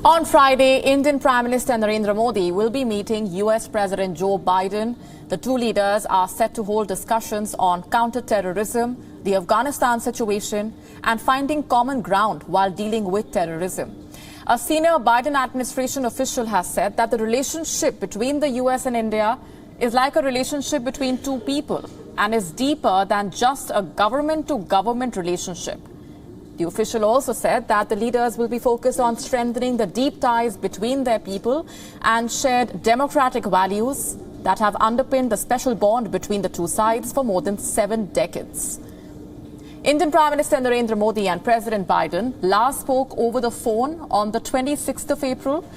On Friday, Indian Prime Minister Narendra Modi will be meeting US President Joe Biden. The two leaders are set to hold discussions on counter-terrorism, the Afghanistan situation, and finding common ground while dealing with terrorism. A senior Biden administration official has said that the relationship between the US and India is like a relationship between two people and is deeper than just a government-to-government relationship. The official also said that the leaders will be focused on strengthening the deep ties between their people and shared democratic values that have underpinned the special bond between the two sides for more than 7 decades. Indian Prime Minister Narendra Modi and President Biden last spoke over the phone on the 26th of April.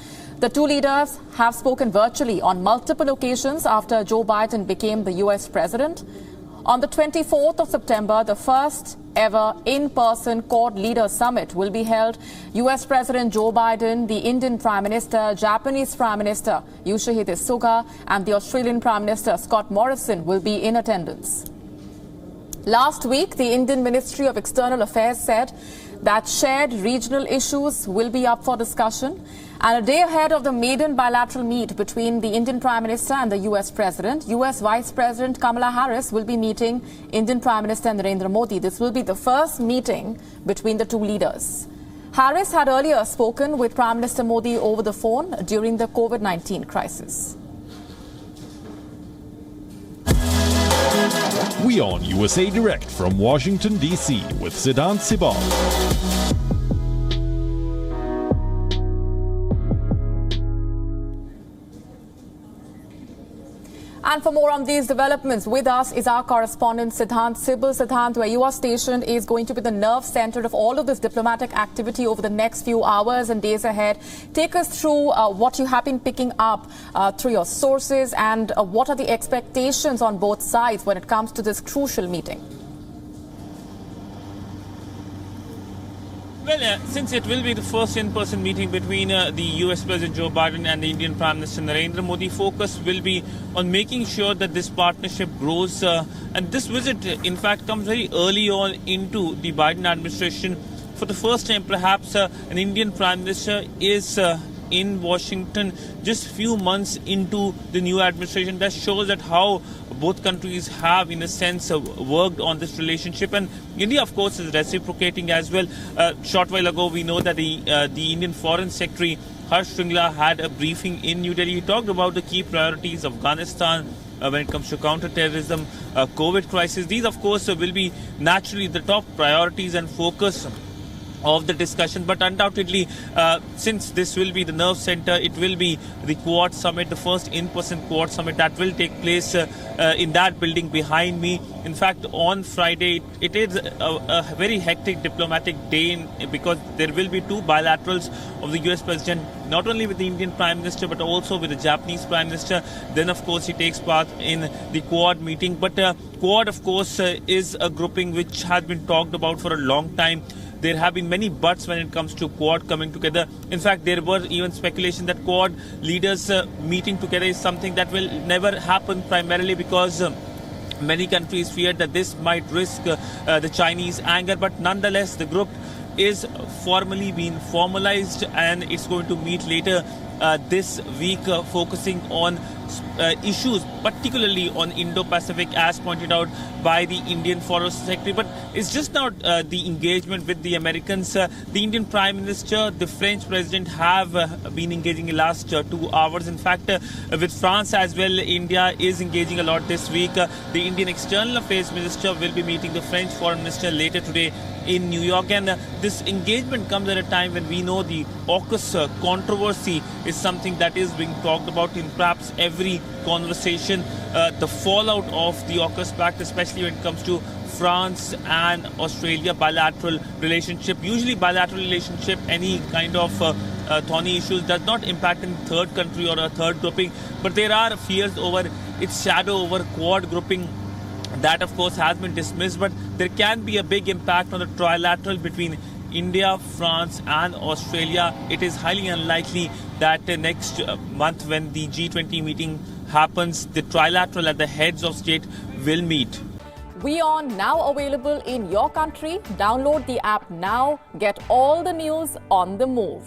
The two leaders have spoken virtually on multiple occasions after Joe Biden became the US president. On the 24th of September, the first ever in-person Quad Leaders Summit will be held. US President Joe Biden, the Indian Prime Minister, Japanese Prime Minister Yoshihide Suga, and the Australian Prime Minister Scott Morrison will be in attendance. Last week, the Indian Ministry of External Affairs said that shared regional issues will be up for discussion. And a day ahead of the maiden bilateral meet between the Indian Prime Minister and the US President, US Vice President Kamala Harris will be meeting Indian Prime Minister Narendra Modi. This will be the first meeting between the two leaders. Harris had earlier spoken with Prime Minister Modi over the phone during the COVID-19 crisis. WION-USA Direct from Washington, D.C. with Siddhant Sibal. And for more on these developments, with us is our correspondent Siddhant Sibal. Siddhant, where you are stationed is going to be the nerve center of all of this diplomatic activity over the next few hours and days ahead. Take us through what you have been picking up through your sources and what are the expectations on both sides when it comes to this crucial meeting. Well, since it will be the first in-person meeting between the US President Joe Biden and the Indian Prime Minister Narendra Modi, focus will be on making sure that this partnership grows. And this visit, in fact, comes very early on into the Biden administration. For the first time, perhaps, an Indian Prime Minister is in Washington just few months into the new administration. That shows that how both countries have, in a sense, worked on this relationship. And India, of course, is reciprocating as well. Short while ago, we know that the Indian Foreign Secretary Harsh Shringla had a briefing in New Delhi. He talked about the key priorities of Afghanistan when it comes to counter-terrorism, COVID crisis. These, of course, will be naturally the top priorities and focus of the discussion. But undoubtedly, since this will be the nerve center, it will be the Quad Summit, the first in-person Quad Summit that will take place in that building behind me. In fact, on Friday, it is a very hectic diplomatic day because there will be two bilaterals of the US President, not only with the Indian Prime Minister, but also with the Japanese Prime Minister. Then, of course, he takes part in the Quad meeting. But Quad, of course, is a grouping which has been talked about for a long time. There have been many buts when it comes to Quad coming together. In fact, there were even speculation that Quad leaders meeting together is something that will never happen, primarily because many countries feared that this might risk the Chinese anger. But nonetheless, the group is formally being formalized and it's going to meet later this week, focusing on issues, particularly on Indo-Pacific, as pointed out by the Indian Foreign Secretary. But it's just not the engagement with the Americans. The Indian Prime Minister, the French President have been engaging in the last 2 hours. In fact, with France as well, India is engaging a lot this week. The Indian External Affairs Minister will be meeting the French Foreign Minister later today in New York. And this engagement comes at a time when we know the AUKUS controversy is something that is being talked about in perhaps every conversation. The fallout of the AUKUS Pact, especially when it comes to France and Australia bilateral relationship. Usually bilateral relationship, any kind of thorny issues does not impact in third country or a third grouping. But there are fears over its shadow over Quad grouping. That, of course, has been dismissed, but there can be a big impact on the trilateral between India, France and Australia. It is highly unlikely that next month, when the G20 meeting happens, the trilateral at the heads of state will meet. WION now available in your country. Download the app now. Get all the news on the move.